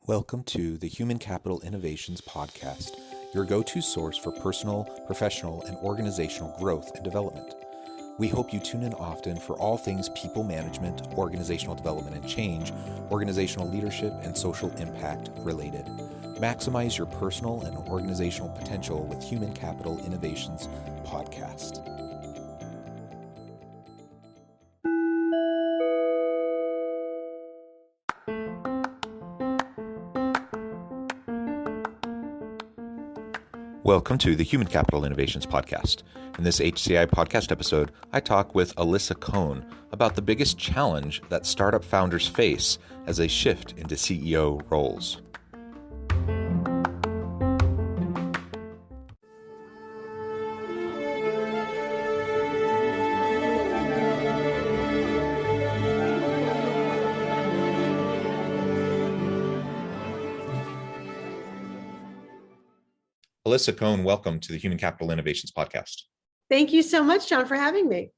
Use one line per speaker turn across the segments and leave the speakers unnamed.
Welcome to the Human Capital Innovations Podcast, your go-to source for personal, professional, and organizational growth and development. We hope you tune in often for all things people management, organizational development and change, organizational leadership, and social impact related. Maximize your personal and organizational potential with Human Capital Innovations Podcast. Welcome to the Human Capital Innovations Podcast. In this HCI podcast episode, I talk with Alyssa Cohn about the biggest challenge that startup founders face as they shift into CEO roles. Alyssa Cohn, welcome to the Human Capital Innovations Podcast.
Thank you so much, John, for having me.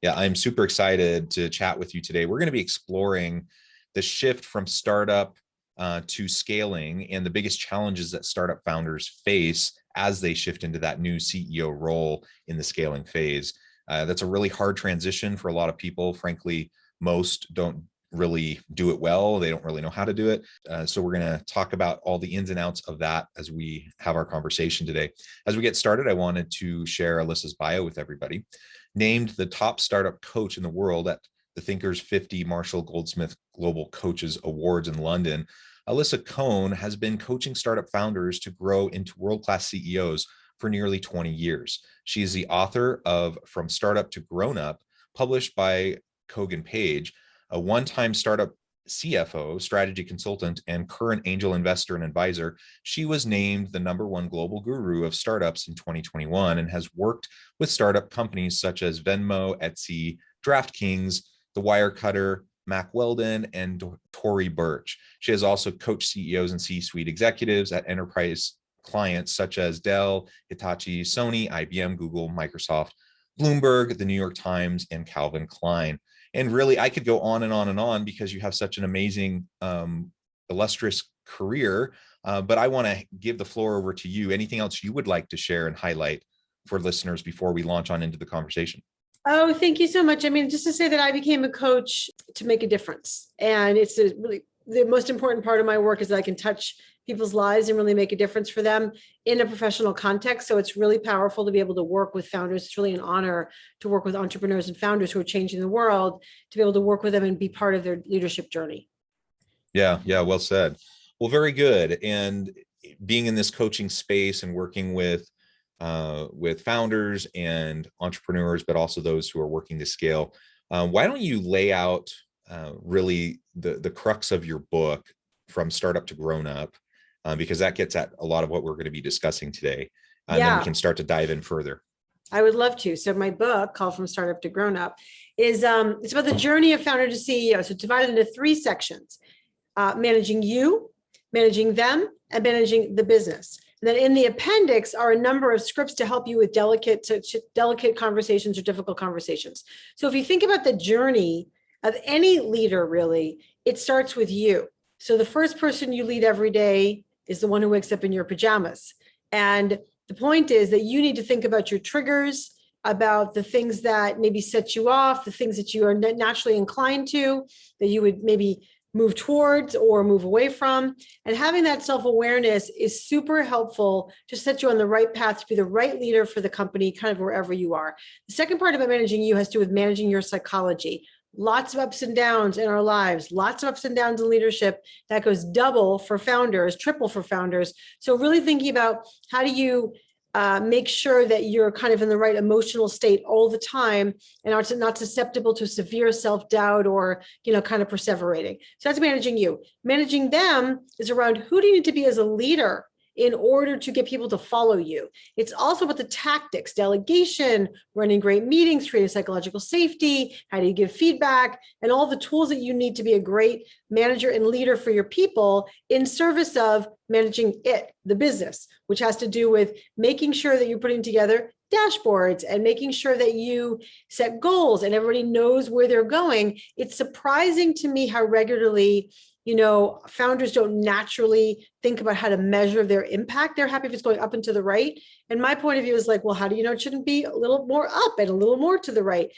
Yeah, I'm super excited to chat with you today. We're going to be exploring the shift from startup to scaling and the biggest challenges that startup founders face as they shift into that new CEO role in the scaling phase. That's a really hard transition for a lot of people. Frankly, most don't really do it well. They don't really know how to do it. So we're going to talk about all the ins and outs of that as we have our conversation today. As we get started, I wanted to share Alyssa's bio with everybody. Named the top startup coach in the world at the Thinkers 50 Marshall Goldsmith Global Coaches Awards in London, Alyssa Cohn has been coaching startup founders to grow into world-class CEOs for nearly 20 years. She is the author of From Startup to Grown Up, published by Kogan Page, a one-time startup CFO, strategy consultant, and current angel investor and advisor. She was named the #1 global guru of startups in 2021 and has worked with startup companies such as Venmo, Etsy, DraftKings, The Wirecutter, Mack Weldon, and Tory Burch. She has also coached CEOs and C-suite executives at enterprise clients such as Dell, Hitachi, Sony, IBM, Google, Microsoft, Bloomberg, the New York Times, and Calvin Klein. And really, I could go on and on and on because you have such an amazing, illustrious career. But I want to give the floor over to you. Anything else you would like to share and highlight for listeners before we launch on into the conversation?
Oh, thank you so much. I mean, just to say that I became a coach to make a difference. And it's really the most important part of my work is that I can touch people's lives and really make a difference for them in a professional context. So it's really powerful to be able to work with founders. It's really an honor to work with entrepreneurs and founders who are changing the world, to be able to work with them and be part of their leadership journey.
Yeah, well said. Well, very good. And being in this coaching space and working with founders and entrepreneurs, but also those who are working to scale, why don't you lay out really the crux of your book, From Startup to Grown Up, because that gets at a lot of what we're going to be discussing today. And then we can start to dive in further.
I would love to. So my book, called From Startup to Grown Up, is it's about the journey of founder to CEO. So it's divided into 3 sections: managing you, managing them, and managing the business. And then in the appendix are a number of scripts to help you with delicate conversations or difficult conversations. So if you think about the journey of any leader, really, it starts with you. So the first person you lead every day is the one who wakes up in your pajamas. And the point is that you need to think about your triggers, about the things that maybe set you off, the things that you are naturally inclined to, that you would maybe move towards or move away from. And having that self-awareness is super helpful to set you on the right path to be the right leader for the company, kind of wherever you are. The second part about managing you has to do with managing your psychology. Lots of ups and downs in our lives, lots of ups and downs in leadership. That goes double for founders, triple for founders. So really thinking about how do you make sure that you're kind of in the right emotional state all the time and are not susceptible to severe self-doubt or, kind of perseverating. So that's managing you. Managing them is around who do you need to be as a leader in order to get people to follow you. It's also about the tactics, delegation, running great meetings, creating psychological safety, how do you give feedback, and all the tools that you need to be a great manager and leader for your people in service of managing the business, which has to do with making sure that you're putting together dashboards and making sure that you set goals and everybody knows where they're going. It's surprising to me how regularly Founders don't naturally think about how to measure their impact. They're happy if it's going up and to the right. And my point of view is like, well, how do you know it shouldn't be a little more up and a little more to the right?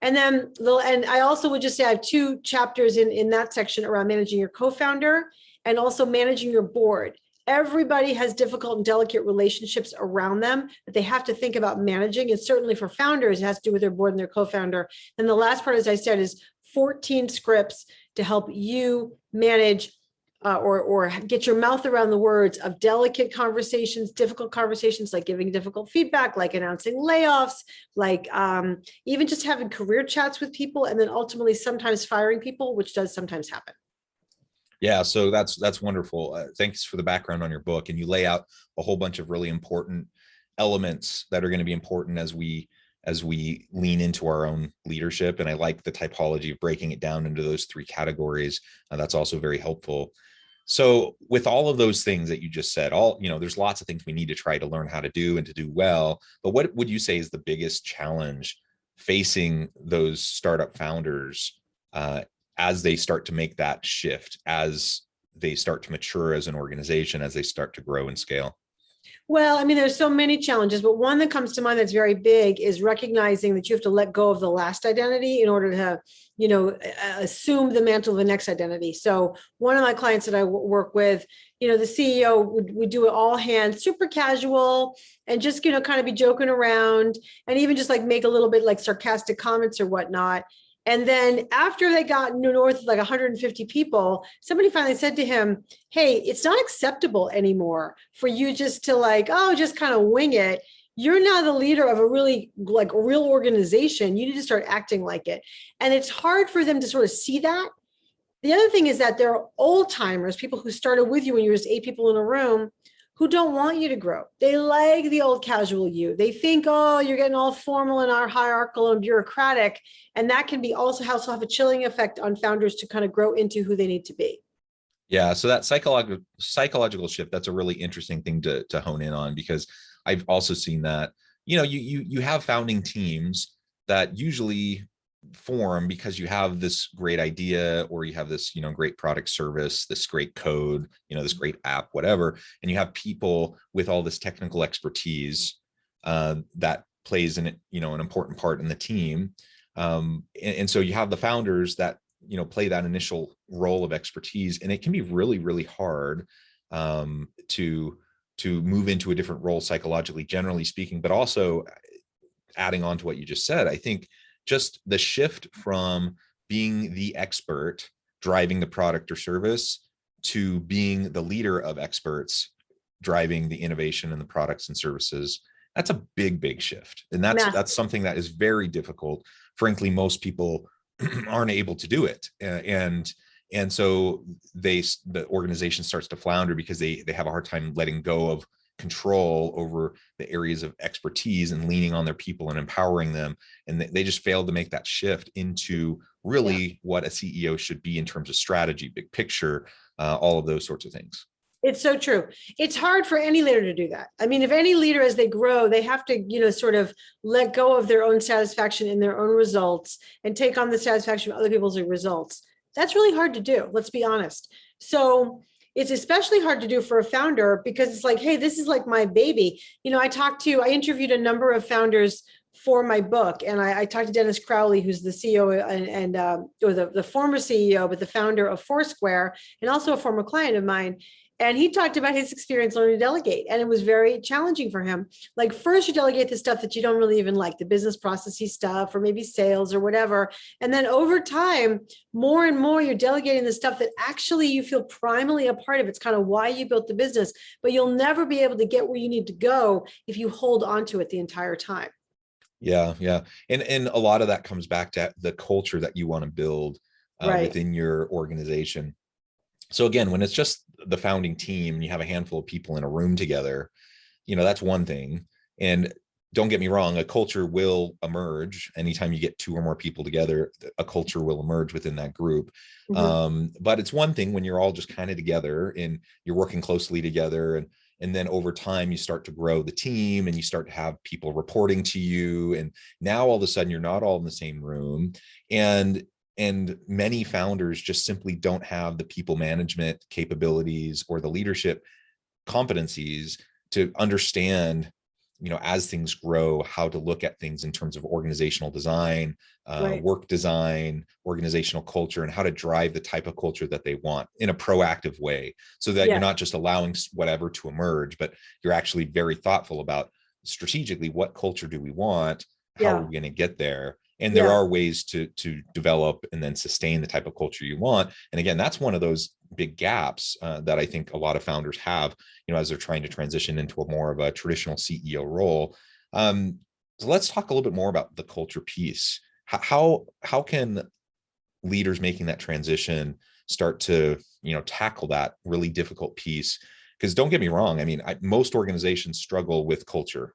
And then, and I also would just say I have 2 chapters in that section around managing your co-founder and also managing your board. Everybody has difficult and delicate relationships around them that they have to think about managing. And certainly for founders, it has to do with their board and their co-founder. And the last part, as I said, is 14 scripts to help you manage or get your mouth around the words of delicate conversations, difficult conversations, like giving difficult feedback, like announcing layoffs, like even just having career chats with people, and then ultimately sometimes firing people, which does sometimes happen.
Yeah, so that's wonderful. Thanks for the background on your book, and you lay out a whole bunch of really important elements that are going to be important as we lean into our own leadership. And I like the typology of breaking it down into those 3 categories. That's also very helpful. So with all of those things that you just said, there's lots of things we need to try to learn how to do and to do well. But what would you say is the biggest challenge facing those startup founders as they start to make that shift, as they start to mature as an organization, as they start to grow and scale?
Well, I mean, there's so many challenges, but one that comes to mind that's very big is recognizing that you have to let go of the last identity in order to, assume the mantle of the next identity. So one of my clients that I work with, the CEO would do it all hands, super casual, and just, kind of be joking around and even just like make a little bit like sarcastic comments or whatnot. And then after they got north of like 150 people, somebody finally said to him, hey, it's not acceptable anymore for you just to like, just kind of wing it. You're now the leader of a really like real organization. You need to start acting like it. And it's hard for them to sort of see that. The other thing is that there are old timers, people who started with you when you were just 8 people in a room, who don't want you to grow. They like the old casual you. They think, you're getting all formal and hierarchical and bureaucratic. And that can be also have a chilling effect on founders to kind of grow into who they need to be.
Yeah, so that psychological shift, that's a really interesting thing to hone in on, because I've also seen that, you have founding teams that usually form because you have this great idea, or you have this, great product service, this great code, this great app, whatever. And you have people with all this technical expertise that plays an important part in the team. And so you have the founders that, play that initial role of expertise, and it can be really, really hard to move into a different role psychologically, generally speaking. But also adding on to what you just said, I think just the shift from being the expert driving the product or service to being the leader of experts driving the innovation and the products and services, that's a big, big shift. And that's something that is very difficult. Frankly, most people aren't able to do it. And so the organization starts to flounder because they have a hard time letting go of control over the areas of expertise and leaning on their people and empowering them. And they just failed to make that shift into really what a CEO should be in terms of strategy, big picture, all of those sorts of things.
It's so true. It's hard for any leader to do that. I mean, if any leader, as they grow, they have to, sort of let go of their own satisfaction in their own results and take on the satisfaction of other people's results. That's really hard to do. Let's be honest. So it's especially hard to do for a founder because it's like, hey, this is like my baby. I interviewed a number of founders for my book, and I talked to Dennis Crowley, who's the CEO or the former CEO, but the founder of Foursquare, and also a former client of mine. And he talked about his experience learning to delegate. And it was very challenging for him. Like, first you delegate the stuff that you don't really even like, the business processy stuff, or maybe sales or whatever. And then over time, more and more, you're delegating the stuff that actually you feel primarily a part of. It's kind of why you built the business, but you'll never be able to get where you need to go if you hold on to it the entire time.
Yeah. And a lot of that comes back to the culture that you want to build within your organization. So again, when it's just the founding team and you have a handful of people in a room together, that's one thing. And don't get me wrong, a culture will emerge anytime you get 2 or more people together. A culture will emerge within that group. Mm-hmm. But it's one thing when you're all just kind of together and you're working closely together, and then over time you start to grow the team and you start to have people reporting to you. And now all of a sudden you're not all in the same room. And and many founders just simply don't have the people management capabilities or the leadership competencies to understand, as things grow, how to look at things in terms of organizational design,
Right.
work design, organizational culture, and how to drive the type of culture that they want in a proactive way, so that
Yeah.
you're not just allowing whatever to emerge, but you're actually very thoughtful about strategically what culture do we want, how are
Yeah.
we going to get there. And there
Yeah.
are ways to develop and then sustain the type of culture you want. And again, that's one of those big gaps that I think a lot of founders have, as they're trying to transition into a more of a traditional CEO role. So let's talk a little bit more about the culture piece. How can leaders making that transition start to, tackle that really difficult piece? Because don't get me wrong, I mean, most organizations struggle with culture.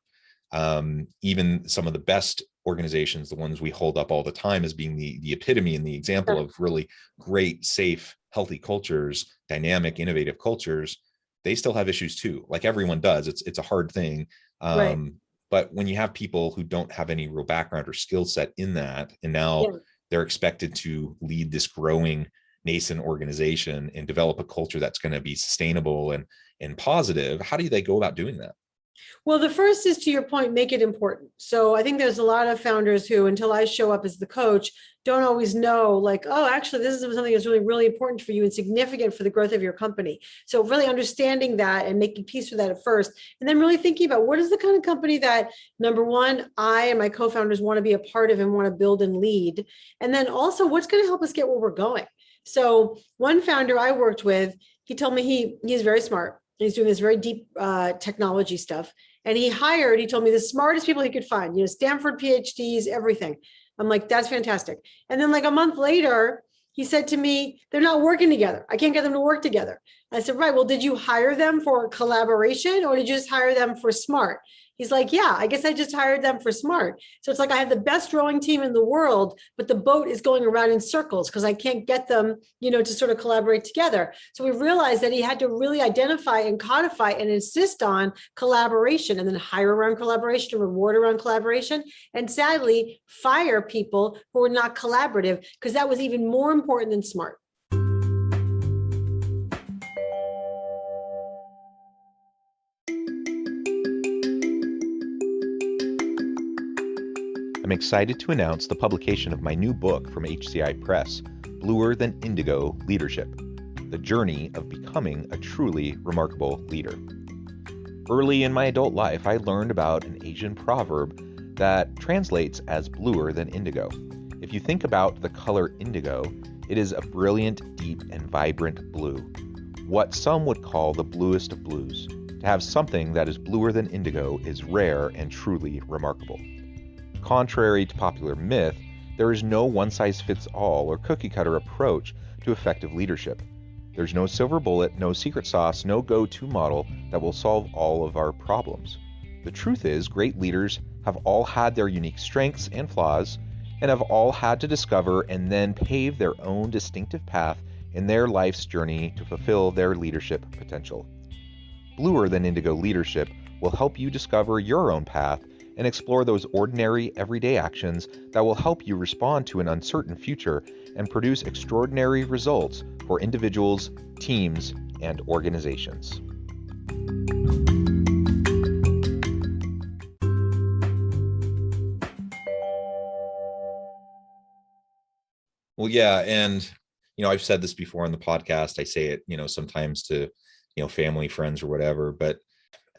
Even some of the best organizations, the ones we hold up all the time as being the epitome and the example of really great, safe, healthy cultures, dynamic, innovative cultures, they still have issues too. Like everyone does. It's a hard thing.
Right.
But when you have people who don't have any real background or skill set in that, and now
Yeah.
they're expected to lead this growing nascent organization and develop a culture that's going to be sustainable and positive, how do they go about doing that?
Well, the first is, to your point, make it important. So I think there's a lot of founders who, until I show up as the coach, don't always know, like, oh, actually, this is something that's really, really important for you and significant for the growth of your company. So really understanding that and making peace with that at first, and then really thinking about what is the kind of company that, number one, I and my co-founders want to be a part of and want to build and lead. And then also, what's going to help us get where we're going? So one founder I worked with, he told me he's very smart. He's doing this very deep technology stuff. And he told me, the smartest people he could find, Stanford PhDs, everything. I'm like, that's fantastic. And then like a month later, he said to me, they're not working together. I can't get them to work together. I said, right, well, did you hire them for collaboration or did you just hire them for smart? He's like, yeah, I guess I just hired them for smart. So it's like I have the best rowing team in the world, but the boat is going around in circles because I can't get them, to sort of collaborate together. So we realized that he had to really identify and codify and insist on collaboration, and then hire around collaboration and reward around collaboration. And sadly, fire people who were not collaborative, because that was even more important than smart.
I'm excited to announce the publication of my new book from HCI Press, Bluer Than Indigo Leadership: The Journey of Becoming a Truly Remarkable Leader. Early in my adult life, I learned about an Asian proverb that translates as bluer than indigo. If you think about the color indigo, it is a brilliant, deep, and vibrant blue, what some would call the bluest of blues. To have something that is bluer than indigo is rare and truly remarkable. Contrary to popular myth, there is no one-size-fits-all or cookie-cutter approach to effective leadership. There's no silver bullet, no secret sauce, no go-to model that will solve all of our problems. The truth is, great leaders have all had their unique strengths and flaws, and have all had to discover and then pave their own distinctive path in their life's journey to fulfill their leadership potential. Bluer Than Indigo Leadership will help you discover your own path and explore those ordinary, everyday actions that will help you respond to an uncertain future and produce extraordinary results for individuals, teams, and organizations. Well, yeah, and I've said this before on the podcast. I say it, sometimes to, family, friends, or whatever, but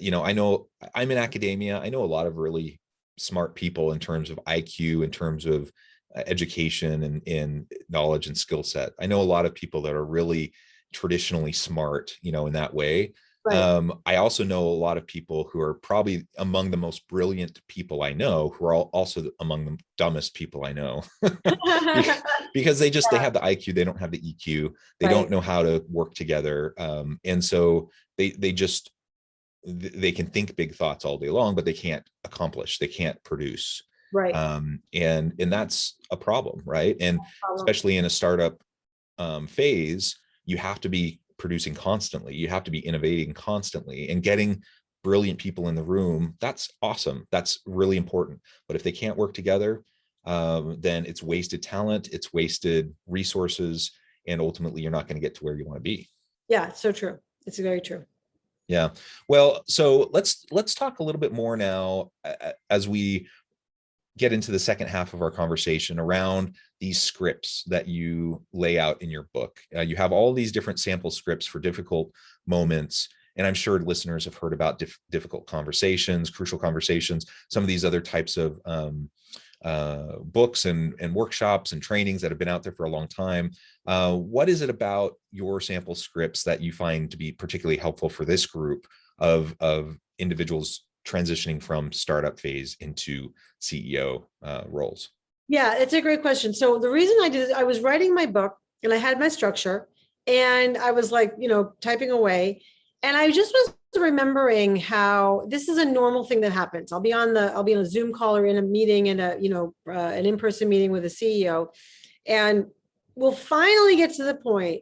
I know I'm in academia. I know a lot of really smart people in terms of IQ, in terms of education and knowledge and skill set. I know a lot of people that are really traditionally smart, in that way.
Right.
I also know a lot of people who are probably among the most brilliant people I know, who are also among the dumbest people I know. Because they have the IQ, they don't have the EQ, they
Right.
don't know how to work together. And so they can think big thoughts all day long, but they can't accomplish, they can't produce.
Right.
And that's a problem, right? And especially in a startup phase, you have to be producing constantly, you have to be innovating constantly, and getting brilliant people in the room. That's awesome, that's really important. But if they can't work together, then it's wasted talent, it's wasted resources, and ultimately you're not going to get to where you want to be.
Yeah, so true. It's very true.
Yeah. Well, so let's talk a little bit more now as we get into the second half of our conversation around these scripts that you lay out in your book. You have all these different sample scripts for difficult moments. And I'm sure listeners have heard about difficult conversations, crucial conversations, some of these other types of books and workshops and trainings that have been out there for a long time. What is it about your sample scripts that you find to be particularly helpful for this group of individuals transitioning from startup phase into CEO roles?
Yeah, it's a great question. So the reason I did, I was writing my book and I had my structure and I was like, typing away. And I just was remembering how this is a normal thing that happens. I'll be on a Zoom call or in a meeting and an in-person meeting with a CEO. And we'll finally get to the point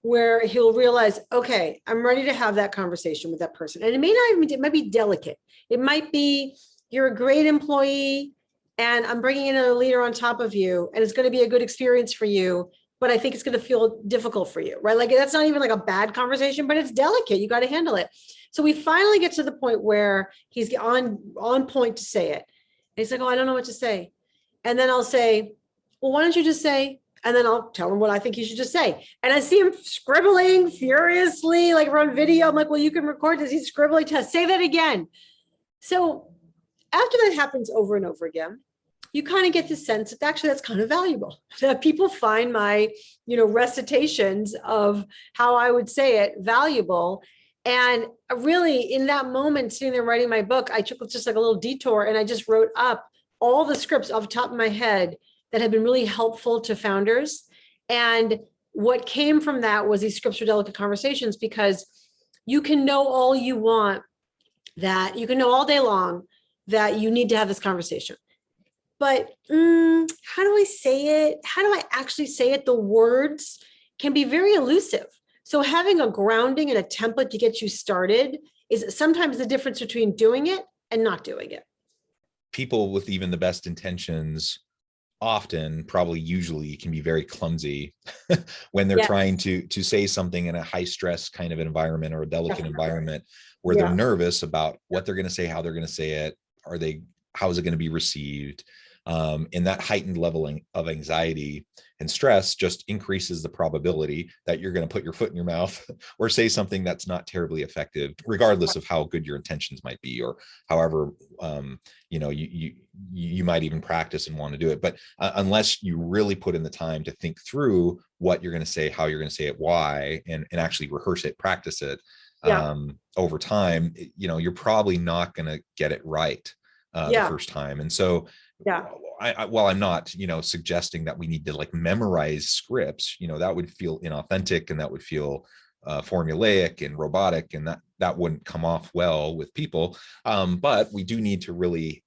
where he'll realize, okay, I'm ready to have that conversation with that person. And it may not even, it might be delicate. It might be, you're a great employee and I'm bringing in a leader on top of you and it's going to be a good experience for you, but I think it's going to feel difficult for you, right? Like that's not even like a bad conversation, but it's delicate. You got to handle it. So we finally get to the point where he's on point to say it. And he's like, oh, I don't know what to say. And then I'll say, well, why don't you just say, and then I'll tell him what I think you should just say. And I see him scribbling furiously, like we're on video. I'm like, well, you can record this. He's scribbling to say that again. So after that happens over and over again, you kind of get the sense that actually that's kind of valuable, that people find my, recitations of how I would say it valuable. And really in that moment, sitting there writing my book, I took just like a little detour and I just wrote up all the scripts off the top of my head that have been really helpful to founders. And what came from that was these scripts for delicate conversations, because you can know all you want, that you can know all day long that you need to have this conversation. But how do I say it? How do I actually say it? The words can be very elusive. So having a grounding and a template to get you started is sometimes the difference between doing it and not doing it.
People with even the best intentions often, probably usually, can be very clumsy when they're trying to say something in a high stress kind of environment or a delicate environment where they're nervous about what they're going to say, how they're going to say it, how is it going to be received? And that heightened level of anxiety and stress just increases the probability that you're going to put your foot in your mouth or say something that's not terribly effective, regardless of how good your intentions might be, or however, you might even practice and want to do it. But unless you really put in the time to think through what you're going to say, how you're going to say it, why, and actually rehearse it, practice it over time, you're probably not going to get it right the first time. And so while I'm not, suggesting that we need to like memorize scripts, that would feel inauthentic and that would feel formulaic and robotic, and that wouldn't come off well with people. But we do need to really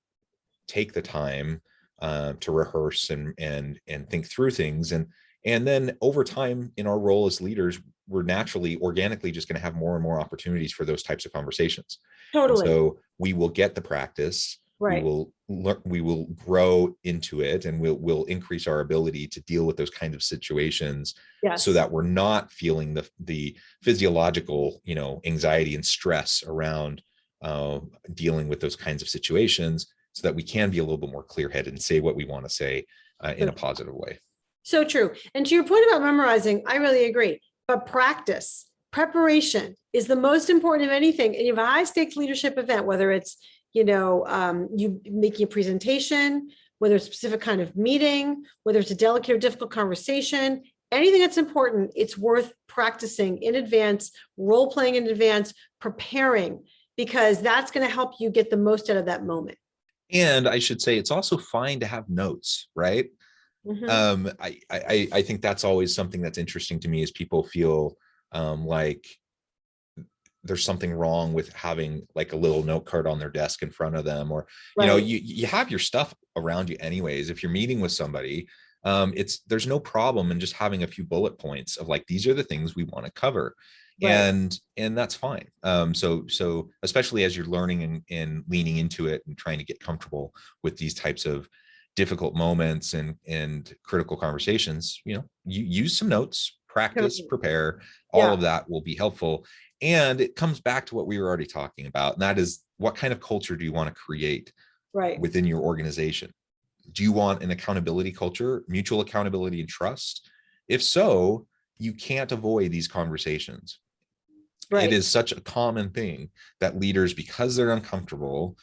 take the time to rehearse and think through things. And then over time in our role as leaders, we're naturally, organically just going to have more and more opportunities for those types of conversations. Totally. And so we will get the practice. Right. We will grow into it, and we'll increase our ability to deal with those kinds of situations, so that we're not feeling the physiological, anxiety and stress around dealing with those kinds of situations, so that we can be a little bit more clear-headed and say what we want to say in a positive way. So true. And to your point about memorizing, I really agree. But preparation is the most important of anything. And you have a high stakes leadership event, whether it's you making a presentation, whether it's a specific kind of meeting, whether it's a delicate or difficult conversation, anything that's important, it's worth practicing in advance, role playing in advance, preparing, because that's going to help you get the most out of that moment. And I should say, it's also fine to have notes, right? Mm-hmm. I think that's always something that's interesting to me, is people feel like there's something wrong with having like a little note card on their desk in front of them, or, you have your stuff around you anyways. If you're meeting with somebody, there's no problem in just having a few bullet points of like, these are the things we want to cover. Right. And that's fine. So especially as you're learning and leaning into it and trying to get comfortable with these types of difficult moments and critical conversations, you use some notes, practice,
Totally.
prepare, all
Yeah.
of that will be helpful. And it comes back to what we were already talking about. And that is, what kind of culture do you want to create
Right.
within your organization? Do you want an accountability culture, mutual accountability and trust? If so, you can't avoid these conversations. It
Right.
is such a common thing that leaders, because they're uncomfortable,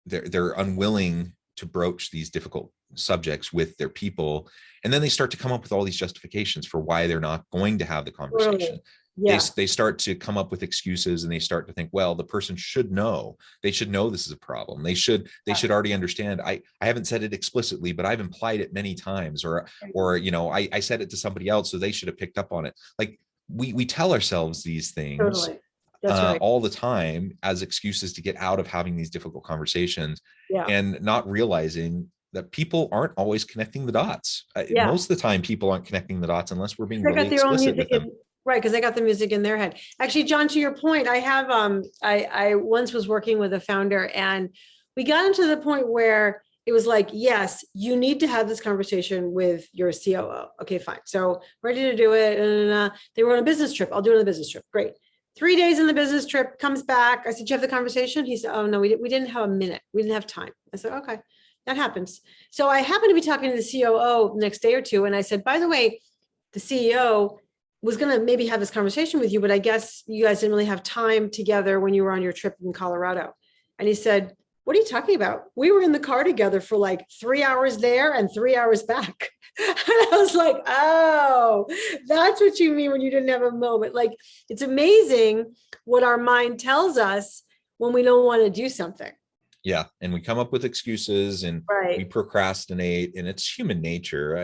they're unwilling to broach these difficult subjects with their people, and then they start to come up with all these justifications for why they're not going to have the conversation.
Totally. Yeah.
They start to come up with excuses, and they start to think, well, the person should know. They should know this is a problem. They should already understand. I haven't said it explicitly, but I've implied it many times, or I said it to somebody else, so they should have picked up on it. Like, we tell ourselves these things
Totally. That's right.
all the time as excuses to get out of having these difficult conversations,
Yeah.
and not realizing that people aren't always connecting the dots.
Yeah.
Most of the time, people aren't connecting the dots unless we're being
They
really
got their own
explicit
music
with them.
right, because they got the music in their head. Actually, John, to your point, I have I once was working with a founder, and we got into the point where it was like, yes, you need to have this conversation with your COO. Okay, fine. So ready to do it. They were on a business trip. I'll do it on a business trip. Great. 3 days in the business trip, comes back. I said, "Do you have the conversation?" He said, "Oh no, we didn't have a minute. We didn't have time." I said, "Okay, that happens." So I happened to be talking to the COO next day or two, and I said, "By the way, the CEO was going to maybe have this conversation with you, but I guess you guys didn't really have time together when you were on your trip in Colorado." And he said, "What are you talking about? We were in the car together for like 3 hours there and 3 hours back." And I was like, "Oh, that's what you mean when you didn't have a moment." Like, it's amazing what our mind tells us when we don't want to do something.
Yeah. And we come up with excuses, and we
Right.
procrastinate, and it's human nature.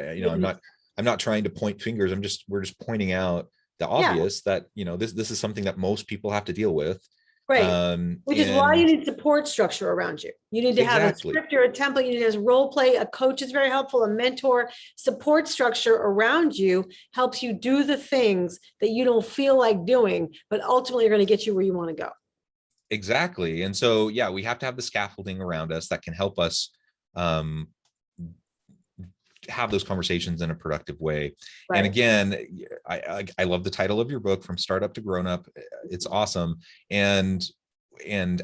I'm not trying to point fingers. We're just pointing out the
Yeah.
obvious, that, this is something that most people have to deal with.
Right. Which is why you
And
need support structure around you. You need to have a
exactly.
script or a template. You need to have role play. A coach is very helpful. A mentor. Support structure around you helps you do the things that you don't feel like doing, but ultimately are going to get you where you want to go.
Exactly. And so, yeah, we have to have the scaffolding around us that can help us have those conversations in a productive way.
Right.
And again, I love the title of your book, From Startup to Grown Up. It's awesome. And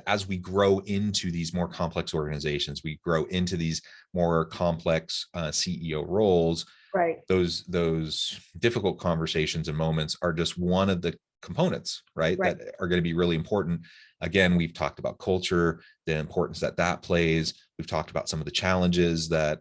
as we grow into these more complex organizations, we grow into these more complex CEO roles.
Right.
Those difficult conversations and moments are just one of the components, right, that are going to be really important. Again, we've talked about culture, the importance that plays. We've talked about some of the challenges that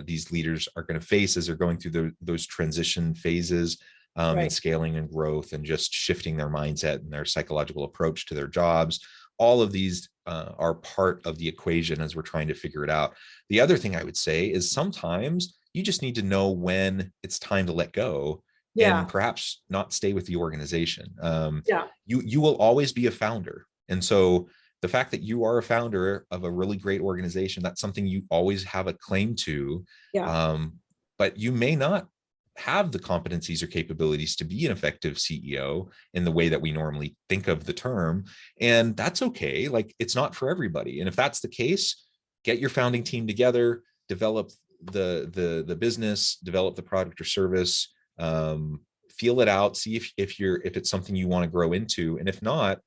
these leaders are going to face as they're going through those transition phases and scaling and growth, and just shifting their mindset and their psychological approach to their jobs. All of these are part of the equation as we're trying to figure it out. The other thing I would say is, sometimes you just need to know when it's time to let go, and perhaps not stay with the organization. You will always be a founder. And so the fact that you are a founder of a really great organization, that's something you always have a claim to. But you may not have the competencies or capabilities to be an effective CEO in the way that we normally think of the term. And that's okay. Like, it's not for everybody. And if that's the case, get your founding team together, develop the business, develop the product or service, feel it out, see if it's something you want to grow into. And if not,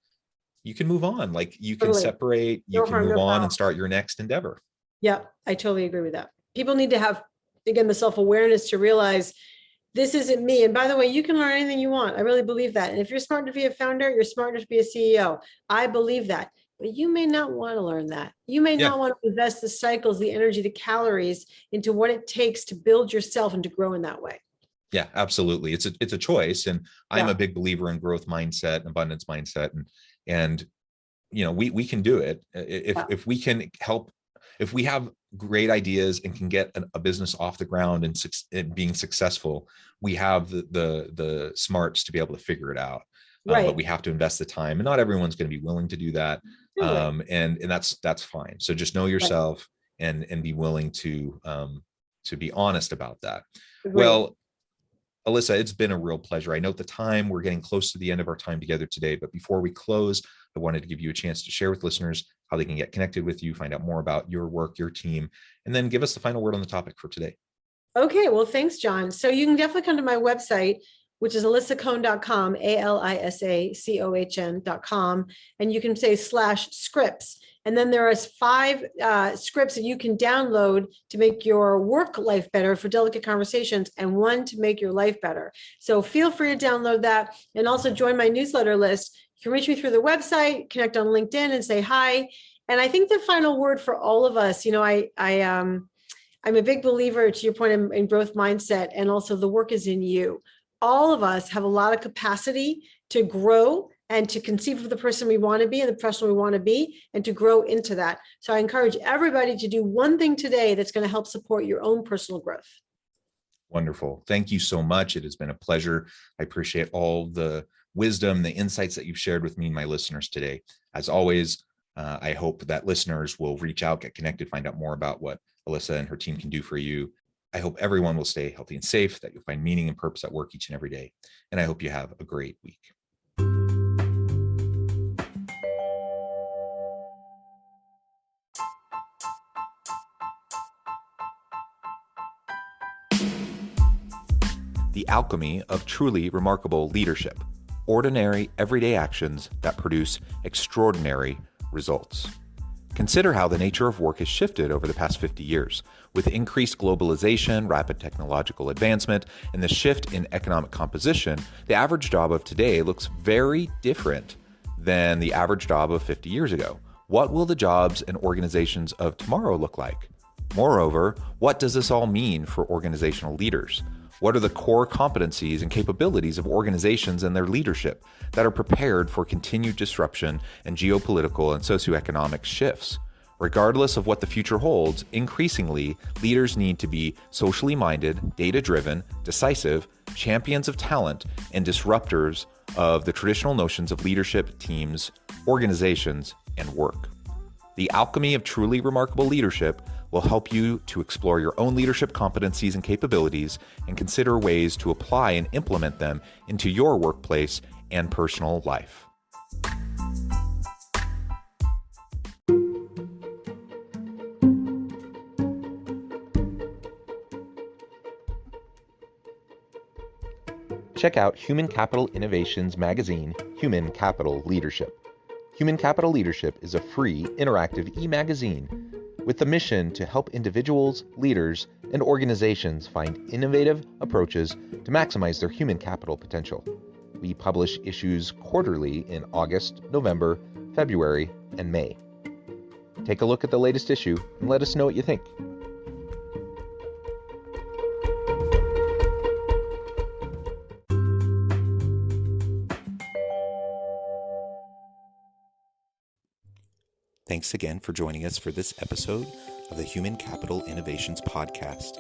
you can move on. Like, you can separate, you can move on and start your next endeavor.
Yeah, I totally agree with that. People need to have, again, the self-awareness to realize this isn't me. And by the way, you can learn anything you want. I really believe that. And if you're smart to be a founder, you're smart to be a CEO. I believe that. But you may not want to learn that. You may not want to invest the cycles, the energy, the calories into what it takes to build yourself and to grow in that way.
Yeah, absolutely. It's a choice. And I'm a big believer in growth mindset, abundance mindset. And we can do it if we can help. If we have great ideas and can get a business off the ground and being successful, we have the smarts to be able to figure it out. But we have to invest the time, and not everyone's going to be willing to do that. And that's fine. So just know yourself and be willing to be honest about that. Well, Alyssa, it's been a real pleasure. I note the time. We're getting close to the end of our time together today, but before we close, I wanted to give you a chance to share with listeners how they can get connected with you, find out more about your work, your team, and then give us the final word on the topic for today.
Okay, well, thanks, John. So you can definitely come to my website, which is alisacohn.com, alisacohn.com, and you can say /scripts. And then there are 5 scripts that you can download to make your work life better for delicate conversations, and 1 to make your life better. So feel free to download that and also join my newsletter list. You can reach me through the website, connect on LinkedIn and say hi. And I think the final word for all of us, I'm a big believer, to your point, in growth mindset, and also the work is in you. All of us have a lot of capacity to grow and to conceive of the person we want to be and the professional we want to be, and to grow into that. So I encourage everybody to do one thing today that's going to help support your own personal growth.
Wonderful. Thank you so much. It has been a pleasure. I appreciate all the wisdom, the insights that you've shared with me and my listeners today. As always, I hope that listeners will reach out, get connected, find out more about what Alisa and her team can do for you. I hope everyone will stay healthy and safe, that you'll find meaning and purpose at work each and every day. And I hope you have a great week. The alchemy of truly remarkable leadership. Ordinary, everyday actions that produce extraordinary results. Consider how the nature of work has shifted over the past 50 years. With increased globalization, rapid technological advancement, and the shift in economic composition, the average job of today looks very different than the average job of 50 years ago. What will the jobs and organizations of tomorrow look like? Moreover, what does this all mean for organizational leaders? What are the core competencies and capabilities of organizations and their leadership that are prepared for continued disruption and geopolitical and socioeconomic shifts? Regardless of what the future holds, increasingly, leaders need to be socially minded, data-driven, decisive, champions of talent, and disruptors of the traditional notions of leadership, teams, organizations, and work. The alchemy of truly remarkable leadership will help you to explore your own leadership competencies and capabilities and consider ways to apply and implement them into your workplace and personal life. Check out Human Capital Innovations magazine, Human Capital Leadership. Human Capital Leadership is a free, interactive e-magazine with the mission to help individuals, leaders, and organizations find innovative approaches to maximize their human capital potential. We publish issues quarterly in August, November, February, and May. Take a look at the latest issue and let us know what you think. Thanks again for joining us for this episode of the Human Capital Innovations Podcast.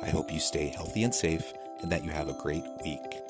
I hope you stay healthy and safe and that you have a great week.